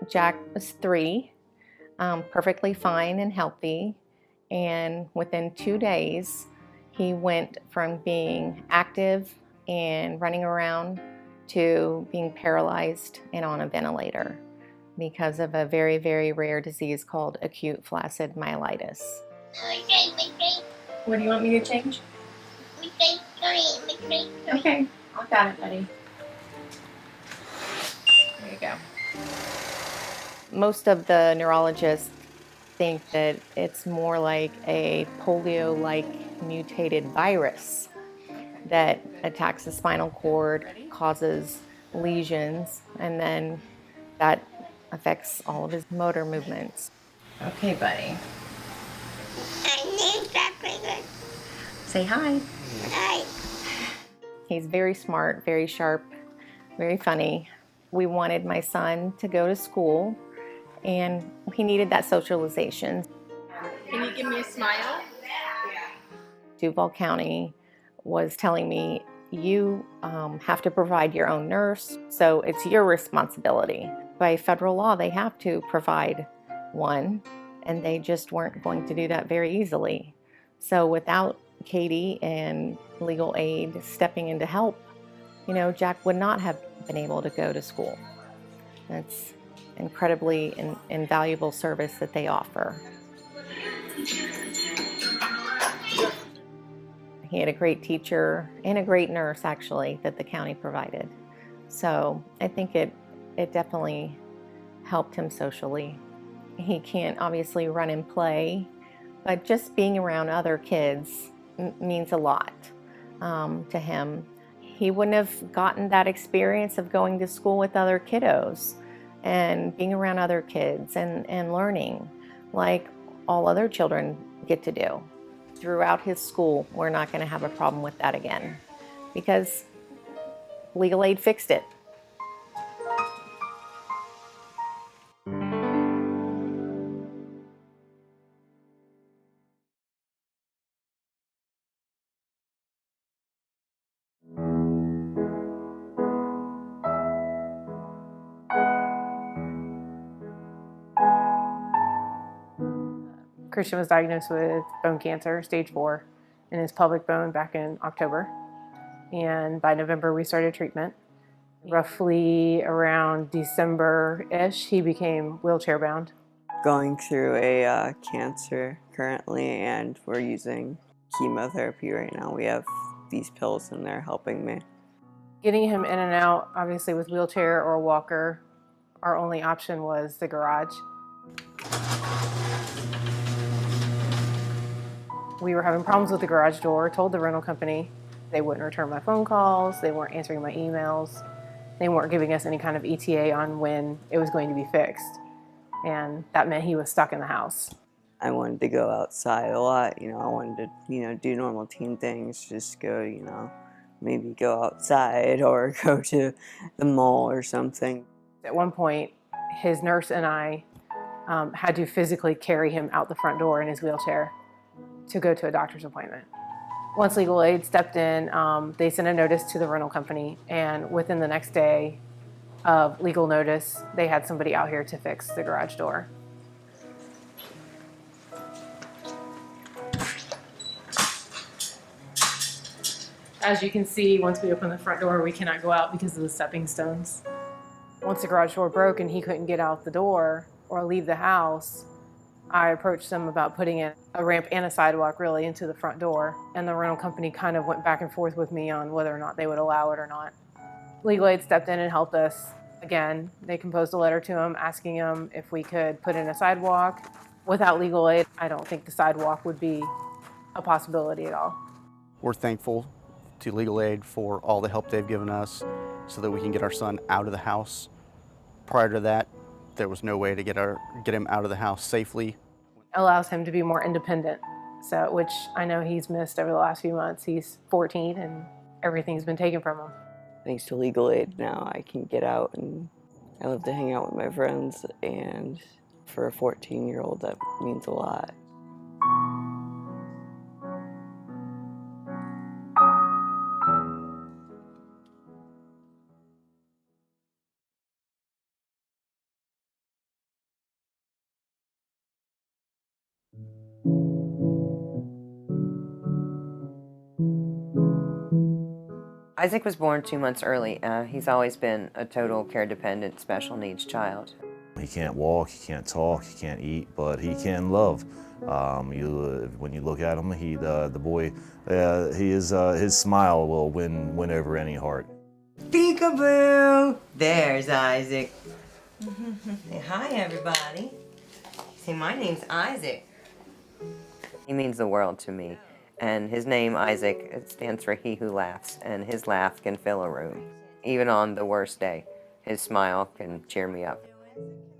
Jack was 3, perfectly fine and healthy, and within 2 days, he went from being active and running around to being paralyzed and on a ventilator because of a very, very rare disease called acute flaccid myelitis. What do you want me to change? Okay, I've got it, buddy. There you go. Most of the neurologists think that it's more like a polio-like mutated virus that attacks the spinal cord, causes lesions, and then that affects all of his motor movements. Okay, buddy. Say hi. Hi. He's very smart, very sharp, very funny. We wanted my son to go to school, and he needed that socialization. Can you give me a smile? Duval County was telling me, you have to provide your own nurse, so it's your responsibility. By federal law, they have to provide one, and they just weren't going to do that very easily. So without Katie and legal aid stepping in to help, Jack would not have been able to go to school. That's incredibly invaluable service that they offer. He had a great teacher and a great nurse, actually, that the county provided. So I think it definitely helped him socially. He can't obviously run and play, but just being around other kids means a lot to him. He wouldn't have gotten that experience of going to school with other kiddos and being around other kids and learning like all other children get to do. Throughout his school, we're not going to have a problem with that again because legal aid fixed it. Christian was diagnosed with bone cancer, stage 4, in his pelvic bone back in October. And by November, we started treatment. Roughly around December-ish, he became wheelchair bound. Going through a cancer currently, and we're using chemotherapy right now. We have these pills and they're helping me. Getting him in and out, obviously with wheelchair or a walker, our only option was the garage. We were having problems with the garage door, told the rental company. They wouldn't return my phone calls, they weren't answering my emails, they weren't giving us any kind of ETA on when it was going to be fixed. And that meant he was stuck in the house. I wanted to go outside a lot, I wanted to, do normal teen things, just go, maybe go outside or go to the mall or something. At one point, his nurse and I had to physically carry him out the front door in his wheelchair to go to a doctor's appointment. Once legal aid stepped in, they sent a notice to the rental company, and within the next day of legal notice, they had somebody out here to fix the garage door. As you can see, once we open the front door, we cannot go out because of the stepping stones. Once the garage door broke and he couldn't get out the door or leave the house, I approached them about putting in a ramp and a sidewalk really into the front door, and the rental company kind of went back and forth with me on whether or not they would allow it or not. Legal aid stepped in and helped us. Again, they composed a letter to him asking him if we could put in a sidewalk. Without legal aid, I don't think the sidewalk would be a possibility at all. We're thankful to legal aid for all the help they've given us so that we can get our son out of the house. Prior to that, there was no way to get him out of the house safely. Allows him to be more independent, which I know he's missed over the last few months. He's 14 and everything's been taken from him. Thanks to legal aid now I can get out, and I love to hang out with my friends, and for a 14-year-old that means a lot. Isaac was born 2 months early. He's always been a total care dependent special needs child. He can't walk, he can't talk, he can't eat, but he can love. When you look at him, the boy, his smile will win over any heart. Peekaboo! There's Isaac. Say hi, everybody. Say, my name's Isaac. He means the world to me. And his name, Isaac, it stands for He Who Laughs, and his laugh can fill a room. Even on the worst day, his smile can cheer me up.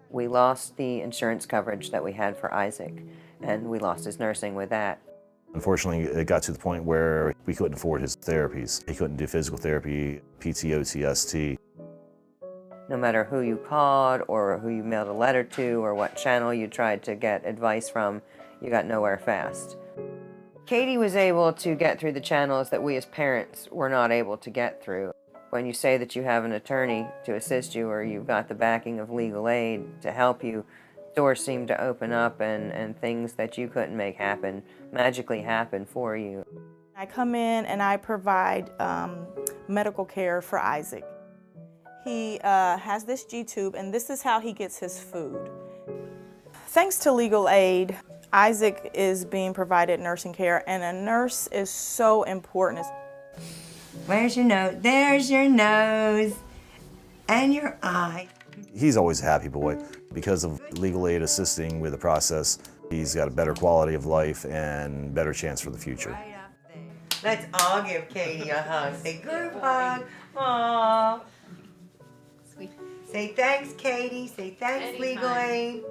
We lost the insurance coverage that we had for Isaac, and we lost his nursing with that. Unfortunately, it got to the point where we couldn't afford his therapies. He couldn't do physical therapy, PT, OT, No matter who you called or who you mailed a letter to or what channel you tried to get advice from, you got nowhere fast. Katie was able to get through the channels that we as parents were not able to get through. When you say that you have an attorney to assist you or you've got the backing of legal aid to help you, doors seem to open up and things that you couldn't make happen magically happen for you. I come in and I provide medical care for Isaac. He has this G-tube, and this is how he gets his food. Thanks to legal aid, Isaac is being provided nursing care, and a nurse is so important. Where's your nose? There's your nose. And your eye. He's always a happy boy. Because of legal aid assisting with the process, he's got a better quality of life and better chance for the future. Right up there. Let's all give Katie a hug. Say group hug. Aww. Sweet. Say thanks, Katie. Say thanks, legal aid.